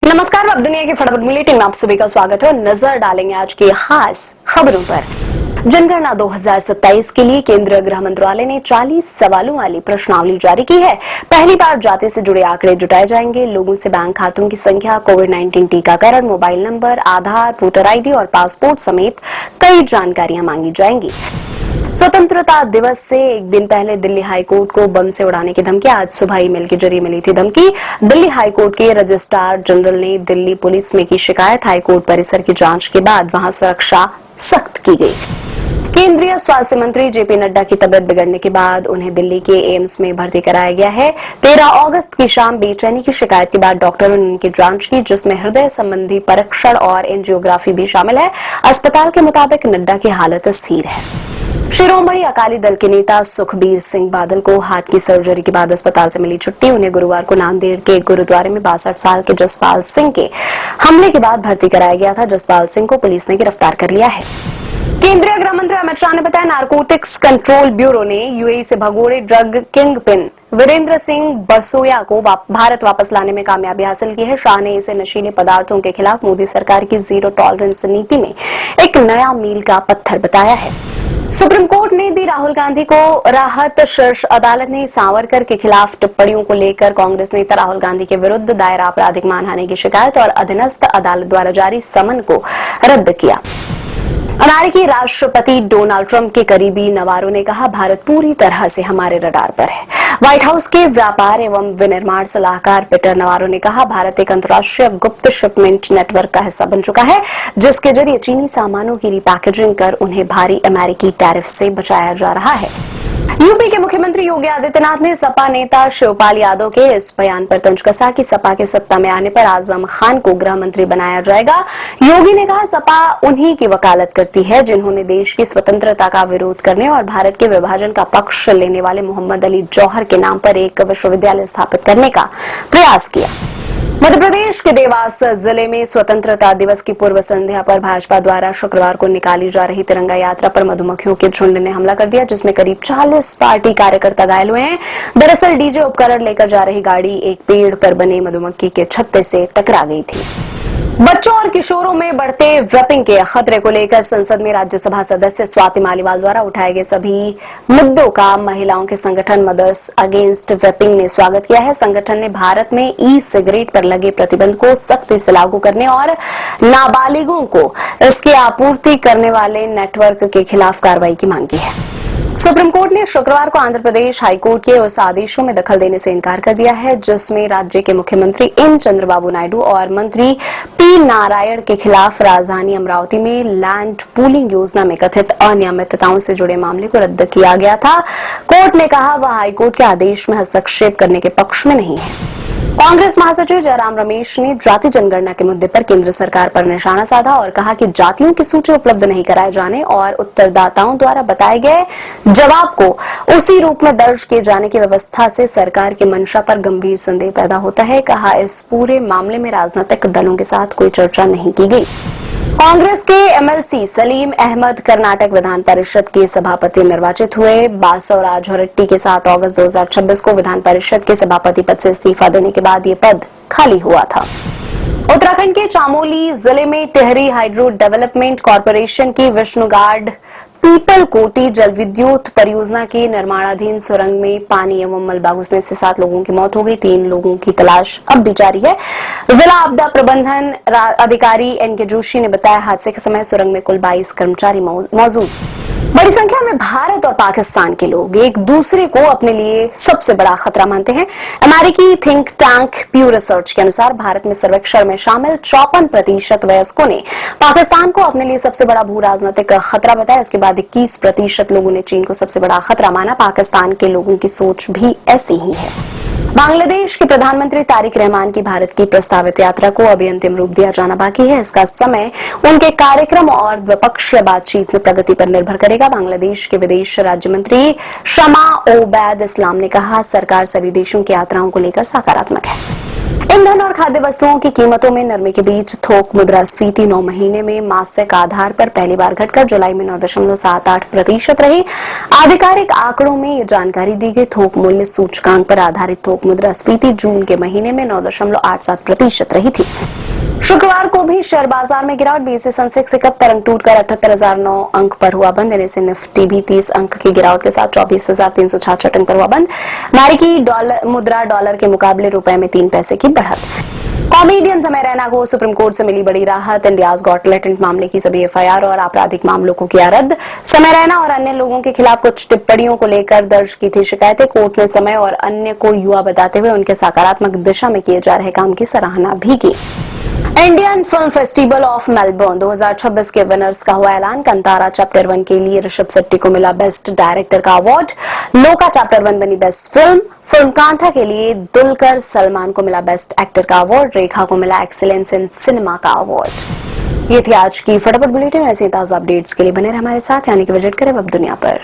नमस्कार, अब दुनिया की फटाफट बुलेटिन में आप सभी का स्वागत है। नजर डालेंगे आज की खास खबरों पर। जनगणना 2027 के लिए केंद्रीय गृह मंत्रालय ने 40 सवालों वाली प्रश्नावली जारी की है। पहली बार जाति से जुड़े आंकड़े जुटाए जाएंगे। लोगों से बैंक खातों की संख्या, कोविड-19 टीकाकरण, मोबाइल नंबर, आधार, वोटर आईडी और पासपोर्ट समेत कई जानकारियां मांगी जाएंगी। स्वतंत्रता दिवस से एक दिन पहले दिल्ली हाईकोर्ट को बम से उड़ाने की धमकी। आज सुबह ईमेल के जरिए मिली थी धमकी। दिल्ली हाईकोर्ट के रजिस्ट्रार जनरल ने दिल्ली पुलिस में की शिकायत। हाईकोर्ट परिसर की जांच के बाद वहां सुरक्षा सख्त की गई। केंद्रीय स्वास्थ्य मंत्री जेपी नड्डा की तबियत बिगड़ने के बाद उन्हें दिल्ली के एम्स में भर्ती कराया गया है। 13 अगस्त की शाम बेचैनी की शिकायत के बाद डॉक्टरों ने उनकी जांच की, जिसमें हृदय संबंधी परीक्षण और एंजियोग्राफी भी शामिल है। अस्पताल के मुताबिक नड्डा की हालत स्थिर है। शिरोमणि अकाली दल के नेता सुखबीर सिंह बादल को हाथ की सर्जरी के बाद अस्पताल से मिली छुट्टी। उन्हें गुरुवार को नांदेड़ के एक गुरुद्वारे में 62 साल के जसपाल सिंह के हमले के बाद भर्ती कराया गया था। जसपाल सिंह को पुलिस ने गिरफ्तार कर लिया है। केंद्रीय गृह मंत्री अमित शाह ने बताया, नारकोटिक्स कंट्रोल ब्यूरो ने यूएई से भगोड़े drug kingpin Virendra Singh Basoya को भारत वापस लाने में कामयाबी हासिल की है। शाह ने इसे नशीले पदार्थों के खिलाफ मोदी सरकार की जीरो टॉलरेंस नीति में एक नया मील का पत्थर बताया है। सुप्रीम कोर्ट ने दी राहुल गांधी को राहत। शीर्ष अदालत ने सावरकर के खिलाफ टिप्पणियों को लेकर कांग्रेस नेता राहुल गांधी के विरुद्ध दायर आपराधिक मानहानि की शिकायत और अधीनस्थ अदालत द्वारा जारी समन को रद्द किया। अमेरिकी राष्ट्रपति डोनाल्ड ट्रंप के करीबी नवारों ने कहा, भारत पूरी तरह से हमारे रडार पर है। व्हाइट हाउस के व्यापार एवं विनिर्माण सलाहकार पीटर नवारो ने कहा, भारत एक अंतर्राष्ट्रीय गुप्त शिपमेंट नेटवर्क का हिस्सा बन चुका है, जिसके जरिए चीनी सामानों की रिपैकेजिंग कर उन्हें भारी अमेरिकी टैरिफ से बचाया जा रहा है। यूपी के मुख्यमंत्री योगी आदित्यनाथ ने सपा नेता शिवपाल यादव के इस बयान पर तंज कसा कि सपा के सत्ता में आने पर आजम खान को गृह मंत्री बनाया जाएगा। योगी ने कहा, सपा उन्हीं की वकालत करती है जिन्होंने देश की स्वतंत्रता का विरोध करने और भारत के विभाजन का पक्ष लेने वाले मोहम्मद अली जौहर के नाम पर एक विश्वविद्यालय स्थापित करने का प्रयास किया। मध्य प्रदेश के देवास जिले में स्वतंत्रता दिवस की पूर्व संध्या पर भाजपा द्वारा शुक्रवार को निकाली जा रही तिरंगा यात्रा पर मधुमक्खियों के झुंड ने हमला कर दिया, जिसमें करीब 40 पार्टी कार्यकर्ता घायल हुए हैं। दरअसल डीजे उपकरण लेकर जा रही गाड़ी एक पेड़ पर बने मधुमक्खी के छत्ते से टकरा गई थी। बच्चों और किशोरों में बढ़ते वेपिंग के खतरे को लेकर संसद में राज्यसभा सदस्य स्वाति मालीवाल द्वारा उठाए गए सभी मुद्दों का महिलाओं के संगठन मदर्स अगेंस्ट वेपिंग ने स्वागत किया है। संगठन ने भारत में ई सिगरेट पर लगे प्रतिबंध को सख्ती से लागू करने और नाबालिगों को इसकी आपूर्ति करने वाले नेटवर्क के खिलाफ कार्रवाई की मांग की है। सुप्रीम कोर्ट ने शुक्रवार को आंध्र प्रदेश हाईकोर्ट के उस आदेशों में दखल देने से इनकार कर दिया है, जिसमें राज्य के मुख्यमंत्री एन चंद्रबाबू नायडू और मंत्री पी नारायण के खिलाफ राजधानी अमरावती में लैंड पूलिंग योजना में कथित अनियमितताओं से जुड़े मामले को रद्द किया गया था। कोर्ट ने कहा, वह हाईकोर्ट के आदेश में हस्तक्षेप करने के पक्ष में नहीं है। कांग्रेस महासचिव जयराम रमेश ने जाति जनगणना के मुद्दे पर केंद्र सरकार पर निशाना साधा और कहा कि जातियों की सूची उपलब्ध नहीं कराए जाने और उत्तरदाताओं द्वारा बताए गए जवाब को उसी रूप में दर्ज किए जाने की व्यवस्था से सरकार की मंशा पर गंभीर संदेह पैदा होता है। कहा, इस पूरे मामले में राजनीतिक दलों के साथ कोई चर्चा नहीं की गई। कांग्रेस के एमएलसी सलीम अहमद कर्नाटक विधान परिषद के सभापति निर्वाचित हुए। बासवराज होरट्टी के 7 अगस्त 2026 को विधान परिषद के सभापति पद से इस्तीफा देने के बाद ये पद खाली हुआ था। उत्तराखंड के चामोली जिले में टिहरी हाइड्रो डेवलपमेंट कॉरपोरेशन की विष्णुगाड पीपल कोटी जल विद्युत परियोजना के निर्माणाधीन सुरंग में पानी एवं मलबा घुसने से 7 लोगों की मौत हो गई। 3 लोगों की तलाश अब भी जारी है। जिला आपदा प्रबंधन अधिकारी एनके जोशी ने बताया, हादसे के समय सुरंग में कुल 22 कर्मचारी मौजूद। बड़ी संख्या में भारत और पाकिस्तान के लोग एक दूसरे को अपने लिए सबसे बड़ा खतरा मानते हैं। अमेरिकी थिंक टैंक प्यू रिसर्च के अनुसार भारत में सर्वेक्षण में शामिल 54% वयस्कों ने पाकिस्तान को अपने लिए सबसे बड़ा भू राजनीतिक खतरा बताया। इसके बाद 21% लोगों ने चीन को सबसे बड़ा खतरा माना। पाकिस्तान के लोगों की सोच भी ऐसी ही है। बांग्लादेश के प्रधानमंत्री तारिक रहमान की भारत की प्रस्तावित यात्रा को अभी अंतिम रूप दिया जाना बाकी है। इसका समय उनके कार्यक्रम और द्विपक्षीय बातचीत में प्रगति पर निर्भर करेगा। बांग्लादेश के विदेश राज्य मंत्री शमा ओबैद इस्लाम ने कहा, सरकार सभी देशों की यात्राओं को लेकर सकारात्मक है। ईंधन और खाद्य वस्तुओं की कीमतों में नरमी के बीच थोक मुद्रास्फीति 9 महीने में मासिक आधार पर पहली बार घटकर जुलाई में 9.78% रही। आधिकारिक आंकड़ों में ये जानकारी दी गई। थोक मूल्य सूचकांक पर आधारित थोक मुद्रास्फीति जून के महीने में 9.87% रही थी। शुक्रवार को भी शेयर बाजार में गिरावट। बीएसई सेंसेक्स 71 अंक टूटकर 78,009 अंक पर हुआ बंद। एनएसई निफ्टी भी 30 अंक की गिरावट के साथ 24,366 अंक पर हुआ बंद। अमेरिकी मुद्रा डॉलर के मुकाबले रुपए में 3 पैसे की बढ़त। कॉमेडियन समय रैना को सुप्रीम कोर्ट से मिली बड़ी राहत। इंडियाज गॉट टैलेंट मामले की सभी एफआईआर और आपराधिक मामलों को किया रद्द। समय रैना और अन्य लोगों के खिलाफ कुछ टिप्पणियों को लेकर दर्ज की थी शिकायतें। कोर्ट ने समय और अन्य को युवा बताते हुए उनके सकारात्मक दिशा में किए जा रहे काम की सराहना भी की। Indian film festival of Melbourne 2026 के विनर्स का हुआ ऐलान। कंतारा चैप्टर 1 के लिए ऋषभ शेट्टी को मिला बेस्ट डायरेक्टर का अवार्ड। लोका चैप्टर 1 बनी बेस्ट फिल्म कांथा के लिए दुलकर सलमान को मिला बेस्ट एक्टर का अवार्ड। रेखा को मिला एक्सीलेंस इन सिनेमा का अवार्ड। ये थी आज की फटाफट बुलेटिन। ऐसे ताजा अपडेट्स के लिए बने रहे हमारे साथ, यानी कि विजिट करें वेब दुनिया पर।